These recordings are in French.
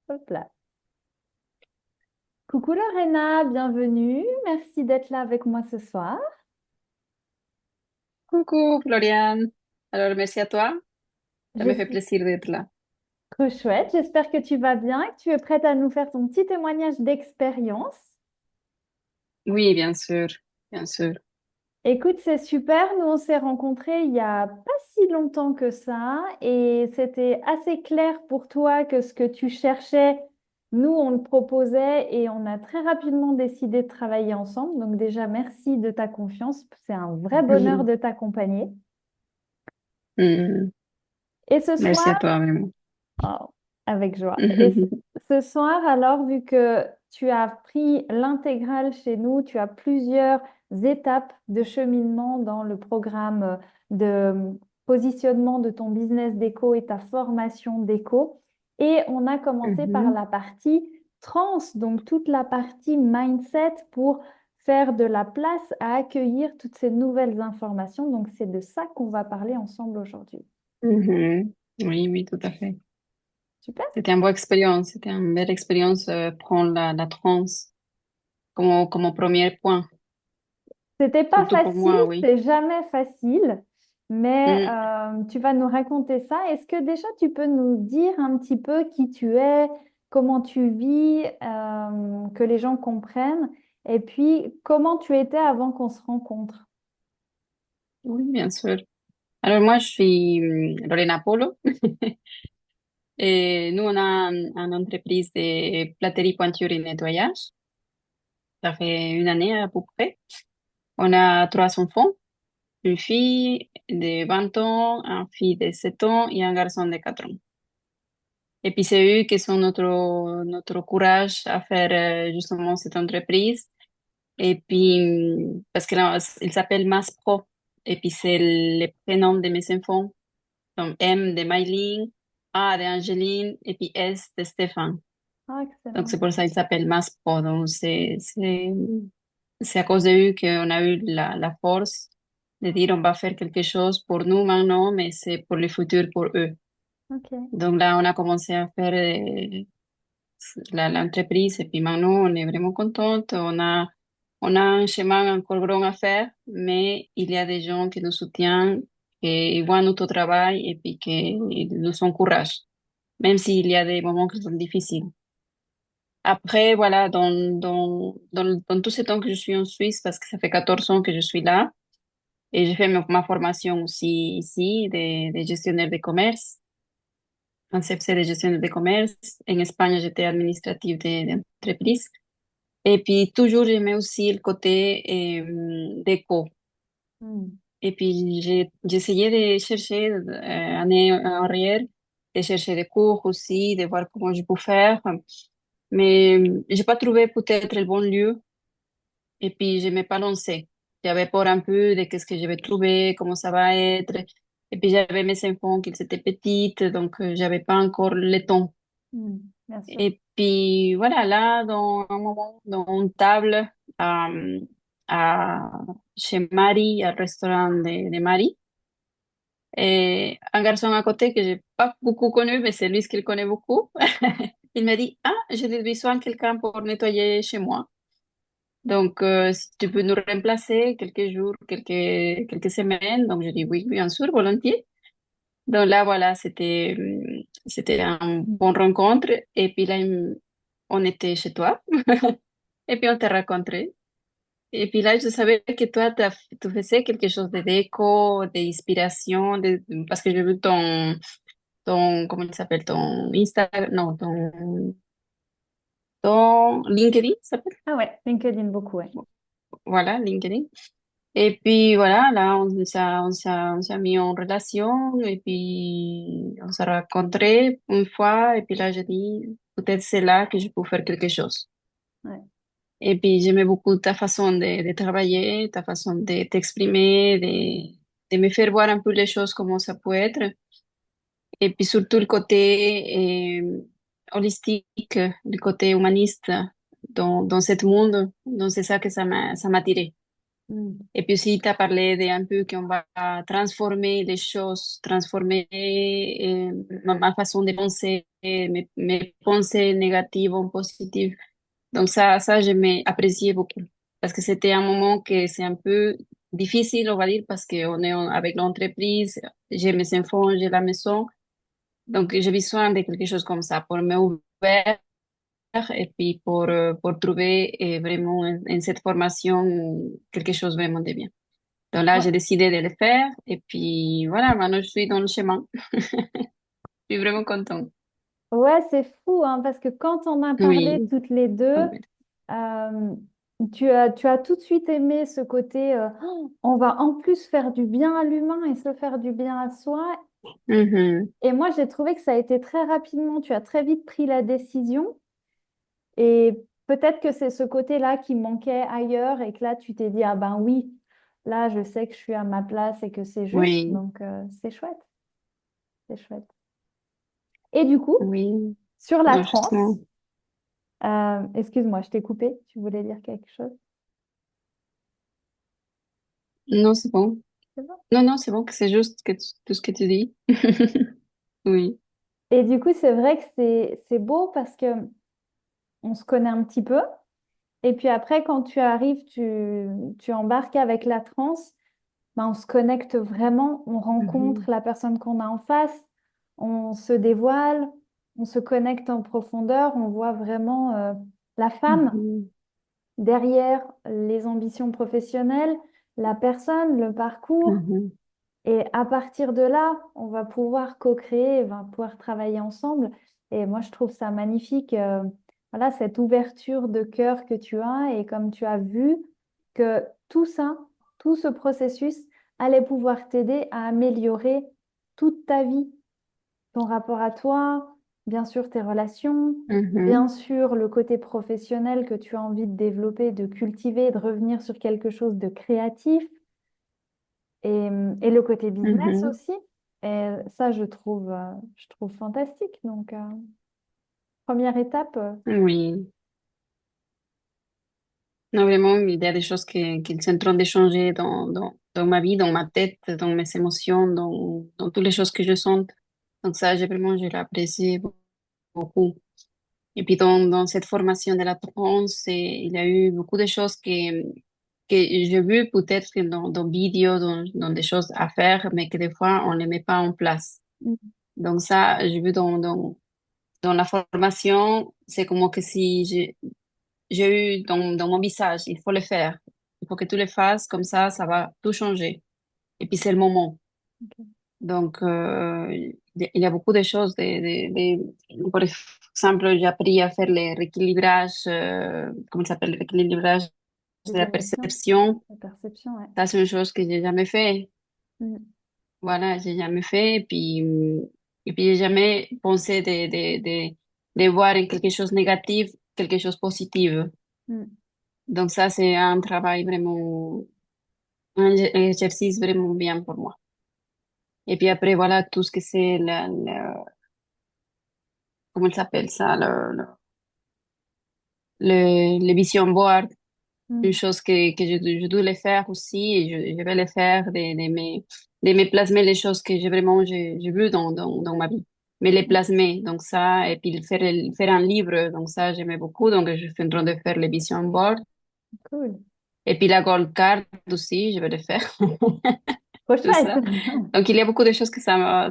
Hop là. Coucou Lorena, bienvenue. Merci d'être là avec moi ce soir. Coucou Florian. Alors, merci à toi. Ça Je me fait suis plaisir d'être là. trop chouette. J'espère que tu vas bien et que tu es prête à nous faire ton petit témoignage d'expérience. Oui, bien sûr, bien sûr. Écoute, c'est super. Nous, on s'est rencontrés il y a pas si longtemps que ça et c'était assez clair pour toi que ce que tu cherchais, nous, on le proposait et on a très rapidement décidé de travailler ensemble. Donc déjà, merci de ta confiance. C'est un vrai bonheur de t'accompagner. Mm, Et ce merci soir, à toi, vraiment. oh, avec joie. Et ce soir, alors, vu que tu as pris l'intégrale chez nous, tu as plusieurs étapes de cheminement dans le programme de positionnement de ton business déco et ta formation déco. Et on a commencé par Mhm, la partie trans, donc toute la partie mindset pour faire de la place à accueillir toutes ces nouvelles informations. Donc, c'est de ça qu'on va parler ensemble aujourd'hui. mhm. Oui, oui, tout à fait. Super. C'était une bonne expérience, c'était une belle expérience, prendre la trance comme premier point, C'était pas surtout pour facile, moi, oui. c'est jamais facile, mais Mm, tu vas nous raconter ça. Est-ce que déjà tu peux nous dire un petit peu qui tu es, comment tu vis, que les gens comprennent, et puis comment tu étais avant qu'on se rencontre? oui, bien sûr. Alors, moi, je suis Lorena Polo et nous, on a une entreprise de platerie, pointure et nettoyage. Ça fait une année à peu près. On a trois enfants. Une fille de 20 ans, un fille de 7 ans et un garçon de 4 ans. Et puis c'est eux qui sont notre courage à faire justement cette entreprise. Et puis, parce que là, il s'appelle Mass Pro. Et puis c'est le prénom de mes enfants. Donc M de Maylin, A de Angeline et puis S de Stéphane. Ah, Donc c'est excellent. pour ça qu'il s'appelle Mass Pro. Donc c'est à cause de eux qu'on a eu la force de dire on va faire quelque chose pour nous maintenant, mais c'est pour le futur pour eux. Ok. Donc là, on a commencé à faire l'entreprise et puis maintenant, on est vraiment contente. On a un chemin encore grand à faire, mais il y a des gens qui nous soutiennent, qui voient notre travail et puis qui nous encouragent, même s'il y a des moments qui sont difficiles. Après, voilà, dans tout ce temps que je suis en Suisse, parce que ça fait 14 ans que je suis là, et j'ai fait ma formation aussi ici de gestionnaire de commerce, en CFC de gestionnaire de commerce. En Espagne, j'étais administrative d'entreprise. Et puis, toujours, j'aimais aussi le côté déco. Hmm. Et puis, j'essayais de chercher, année en arrière, de chercher des cours aussi, de voir comment je peux faire. Mais j'ai pas trouvé peut-être le bon lieu. Et puis, je m'ai pas lancée. J'avais peur un peu de qu'est-ce que je vais trouver, comment ça va être. Et puis, j'avais mes enfants qui étaient petites, donc j'avais pas encore le temps. Hmm. Bien sûr. Et puis, voilà, là, dans un moment, dans une table, euh, à, chez Marie, au restaurant de Marie, et un garçon à côté que j'ai pas beaucoup connu, mais c'est lui qui le connaît beaucoup. Il m'a dit, ah, j'ai besoin de quelqu'un pour nettoyer chez moi. Donc, si tu peux nous remplacer quelques jours, quelques semaines. Donc, je dis oui, bien sûr, volontiers. Donc là, voilà, c'était un bon rencontre. Et puis là, on était chez toi. Et puis on t'a rencontré. Et puis là, je savais que toi, tu faisais quelque chose de déco, d'inspiration, parce que j'ai vu comment il s'appelle, ton Instagram, non, ton LinkedIn, ça s'appelle? Ah ouais, LinkedIn beaucoup, ouais. Voilà, LinkedIn. Et puis voilà, là, on s'est mis en relation et puis on s'est rencontrés une fois et puis là, j'ai dit, peut-être c'est là que je peux faire quelque chose. Ouais. Et puis j'aimais beaucoup ta façon de travailler, ta façon de t'exprimer, de me faire voir un peu les choses, comment ça peut être. Et puis surtout le côté holistique, le côté humaniste dans ce monde. Donc c'est ça que ça m'a attiré. Mm. Et puis aussi, tu as parlé de un peu qu'on va transformer les choses, transformer ma façon de penser, mes pensées négatives en positives. Donc ça, je m'ai apprécié beaucoup. Parce que c'était un moment que c'est un peu difficile, on va dire, parce qu'on est avec l'entreprise, j'ai mes enfants, j'ai la maison. Donc j'ai besoin de quelque chose comme ça pour me ouvrir et puis pour trouver vraiment en cette formation quelque chose vraiment de bien. Donc là, Ouais, j'ai décidé de le faire et puis voilà, maintenant je suis dans le chemin. Je suis vraiment contente. ouais, c'est fou, hein, parce que quand on a parlé Oui. toutes les deux, euh, tu as tout de suite aimé ce côté, oh, on va en plus faire du bien à l'humain et se faire du bien à soi. Mhm. Et moi, j'ai trouvé que ça a été très rapidement, tu as très vite pris la décision. Et peut-être que c'est ce côté-là qui manquait ailleurs et que là, tu t'es dit, ah ben oui, là, je sais que je suis à ma place et que c'est juste. Oui, Donc, c'est chouette, c'est chouette. Et du coup, oui. sur la Non, transe, justement. excuse-moi, je t'ai coupé, tu voulais dire quelque chose? Non, c'est bon. C'est bon. Non, non, c'est bon, que c'est juste tout ce que tu dis. Oui. Et du coup, c'est vrai que c'est beau parce que on se connaît un petit peu. Et puis après, quand tu arrives, tu embarques avec la transe, ben, on se connecte vraiment, on Mhm. rencontre la personne qu'on a en face, on se dévoile, on se connecte en profondeur, on voit vraiment la femme Mhm. derrière les ambitions professionnelles, la personne, le parcours. Mhm. Et à partir de là, on va pouvoir co-créer, on va pouvoir travailler ensemble. Et moi, je trouve ça magnifique, voilà, cette ouverture de cœur que tu as. Et comme tu as vu que tout ça, tout ce processus allait pouvoir t'aider à améliorer toute ta vie, ton rapport à toi, bien sûr tes relations, bien Mhm. sûr le côté professionnel que tu as envie de développer, de cultiver, de revenir sur quelque chose de créatif et le côté business Mhm. aussi. Et ça, je trouve fantastique. Donc, première étape, Oui. Non, vraiment, il y a des choses qui sont en train de changer dans ma vie, dans ma tête, dans mes émotions, dans toutes les choses que je sens. Donc ça, je l'apprécie beaucoup. Et puis dans cette formation de la trance, il y a eu beaucoup de choses que j'ai vu peut-être que dans vidéos, dans des choses à faire, mais que des fois, on ne les met pas en place. mm, Donc ça, j'ai vu dans la formation, c'est comme que si j'ai eu dans mon visage, il faut le faire. Il faut que tu le fasses, comme ça va tout changer. Et puis c'est le moment. ok. Donc, il y a beaucoup de choses. Par exemple, j'ai appris à faire le rééquilibrage, comment ça s'appelle, le rééquilibrage de Les la émotions, perception. la perception, ouais. Ça, c'est une chose que j'ai jamais fait. Mm, Voilà, j'ai jamais fait. Et puis j'ai jamais pensé de voir en quelque chose de négatif, quelque chose de positif. mm. Donc ça, c'est un travail vraiment, un exercice vraiment bien pour moi. Et puis après, voilà, tout ce que c'est comment il s'appelle ça, le vision board, une Mm. chose que je dois le faire aussi et je vais le faire, de me plasmer les choses que j'ai vraiment, j'ai vu dans ma vie. Mais les plasmer, donc ça, et puis faire un livre, donc ça, j'aimais beaucoup, donc je suis en train de faire le vision board. Cool. Et puis la gold card aussi, je vais le faire, Trop tout chouette. ça. Donc il y a beaucoup de choses que ça,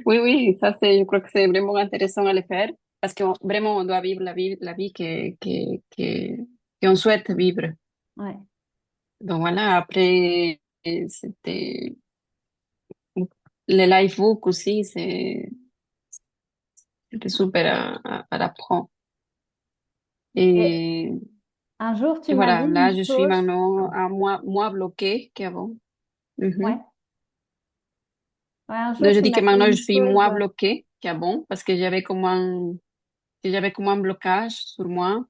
oui, oui, ça c'est, je crois que c'est vraiment intéressant à le faire parce que vraiment on doit vivre la vie qu'on souhaite vivre. Ouais. Donc voilà, après, c'était le lifebook aussi, c'était super à apprendre. Et Et, un jour, tu et m'as dit voilà, une là je suis chose. maintenant à moins bloquée qu'avant. Ouais. Mhm. Ouais, un Donc jour, je tu dis que m'as dit maintenant je une suis chose. moins bloquée qu'avant parce que j'avais comme un blocage sur moi.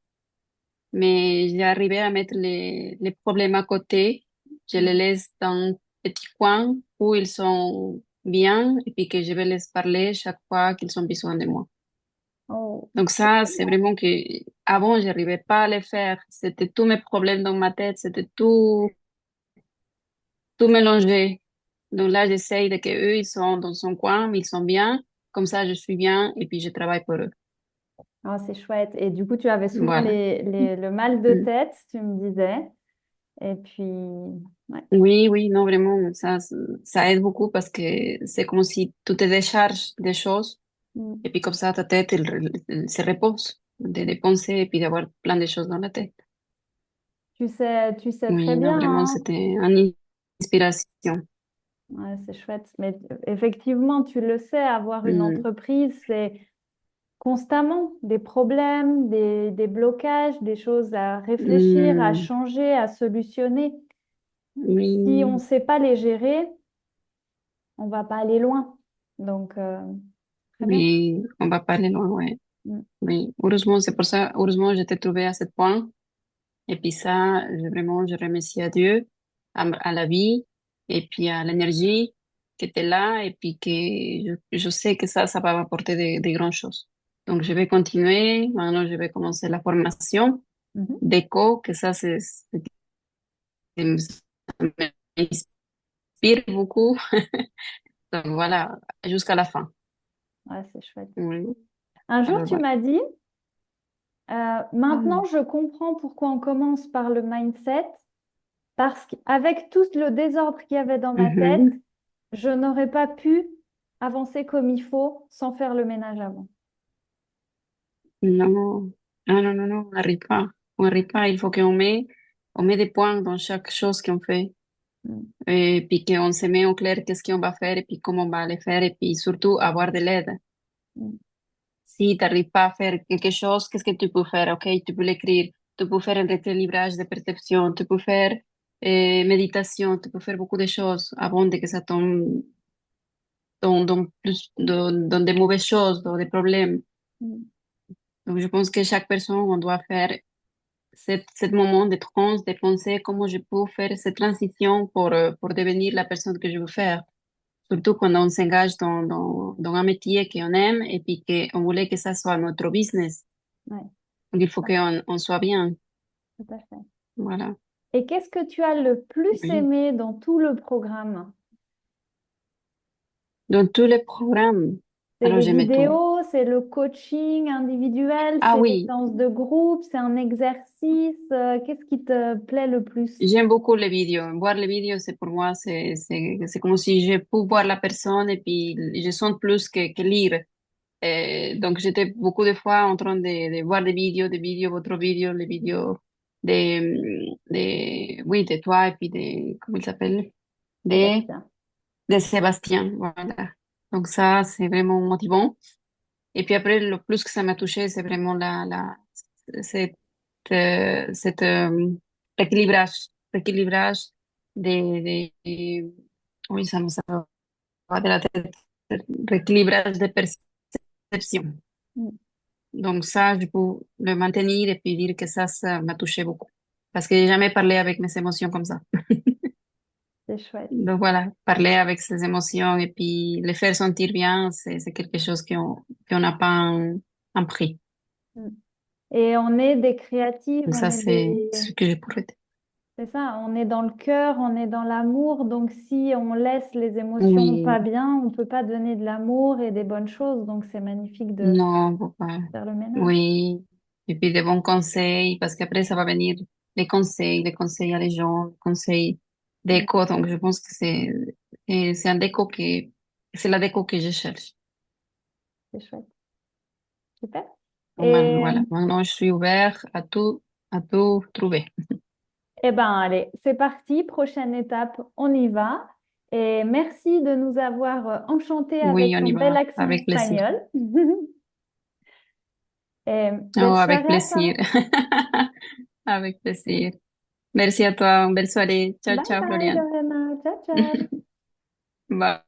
Mais j'ai arrivé à mettre les problèmes à côté. Je les Mm. laisse dans un petit coin où ils sont bien et puis que je vais les parler chaque fois qu'ils ont besoin de moi. Oh, Donc c'est ça, trop c'est bien. vraiment que avant, j'arrivais pas à les faire. C'était tous mes problèmes dans ma tête, c'était tout mélangé. Donc là, j'essaye de que eux, ils sont dans son coin, mais ils sont bien. Comme ça, je suis bien et puis je travaille pour eux. Ah, c'est chouette. Et du coup, tu avais souvent Voilà. le mal de Mm. tête, tu me disais. Et puis, ouais. Oui, oui, non, vraiment, ça aide beaucoup parce que c'est comme si tu te décharges des choses Mm. et puis comme ça, ta tête, elle se repose de penser et puis d'avoir plein de choses dans la tête. Tu sais très Oui, non, bien, vraiment, hein. c'était une inspiration. Ouais, c'est chouette. Mais effectivement, tu le sais, avoir une Mm, entreprise, c'est constamment des problèmes, des blocages, des choses à réfléchir, à mm, changer, à solutionner. Si on ne oui, sait pas les gérer, on va pas aller loin. Donc, très bien. oui, on va pas aller loin, ouais. Mm. Oui, heureusement, c'est pour ça, heureusement, je t'ai trouvé à ce point. Et puis ça, vraiment, je remercie à Dieu, à la vie, et puis à l'énergie qui était là, et puis que je sais que ça va m'apporter de grandes choses. Donc, je vais continuer. Maintenant, je vais commencer la formation Mhm. d'éco, que ça, ça m'inspire beaucoup. Donc, voilà, jusqu'à la fin. Ouais, c'est chouette. Oui. Un jour, Alors, tu voilà. m'as dit, maintenant, Mm. je comprends pourquoi on commence par le mindset, parce qu'avec tout le désordre qu'il y avait dans ma tête, Mhm. je n'aurais pas pu avancer comme il faut sans faire le ménage avant. Non, non, on n'arrive pas. On n'arrive pas. Il faut on met des points dans chaque chose qu'on fait. Mm. Et puis qu'on se met en clair qu'est-ce qu'on va faire et puis comment on va le faire et puis surtout avoir de l'aide. Mm. Si tu n'arrives pas à faire quelque chose, qu'est-ce que tu peux faire? Ok, tu peux l'écrire, tu peux faire un rééquilibrage de perception, tu peux faire méditation, tu peux faire beaucoup de choses avant de que ça tombe dans des mauvaises choses, dans des problèmes. Mm. Donc je pense que chaque personne, on doit faire ce moment de transe, de penser comment je peux faire cette transition pour devenir la personne que je veux faire. Surtout quand on s'engage dans un métier qu'on aime et puis qu'on voulait que ça soit notre business. Ouais, Donc, il faut on soit bien. tout à fait. Voilà. Et qu'est-ce que tu as le plus Oui. aimé dans tout le programme? Dans tous les programmes, C'est alors les j'aimais tout. vidéos, c'est le coaching individuel, Ah c'est les oui, séances de groupe, c'est un exercice. Qu'est-ce qui te plaît le plus? j'aime beaucoup les vidéos. Voir les vidéos, c'est pour moi, c'est comme si je peux voir la personne et puis je sens plus que lire. Donc, j'étais beaucoup de fois en train de voir des vidéos, votre vidéo, les vidéos oui, de toi et puis comment il s'appelle? De, Sébastien. de Sébastien, voilà. Donc, ça, c'est vraiment motivant. Et puis après, le plus que ça m'a touché, c'est vraiment cette, cette rééquilibrage oui, ça me va de la tête, rééquilibrage de perception. Mm. Donc ça, je peux le maintenir et puis dire que ça m'a touché beaucoup. Parce que j'ai jamais parlé avec mes émotions comme ça. C'est chouette. Donc voilà, parler avec ses émotions et puis les faire sentir bien, c'est quelque chose qu'on n'a pas un prix. Mm. Et on est des créatives, Donc on ça, est c'est des... ce que je pourrais dire. C'est ça, on est dans le cœur, on est dans l'amour. Donc si on laisse les émotions Oui, pas bien, on peut pas donner de l'amour et des bonnes choses. Donc c'est magnifique de non, faut pas. faire le ménage. Oui, et puis des bons conseils, parce qu'après, ça va venir les conseils à les gens, les conseils Mm. d'éco. Donc je pense que c'est un déco c'est la déco que je cherche. C'est chouette. Super. Donc, Et voilà, maintenant je suis ouvert à tout trouver. eh ben allez, c'est parti. Prochaine étape, on y va. Et merci de nous avoir enchantés Oui, avec on ton y bel va, accent avec plaisir. espagnol. Et belle Oh, avec soirée à toi. plaisir. Avec plaisir. Merci à toi, une belle soirée. Ciao, Bye ciao, bye, Floriane. Lorena. Ciao, ciao. Bye.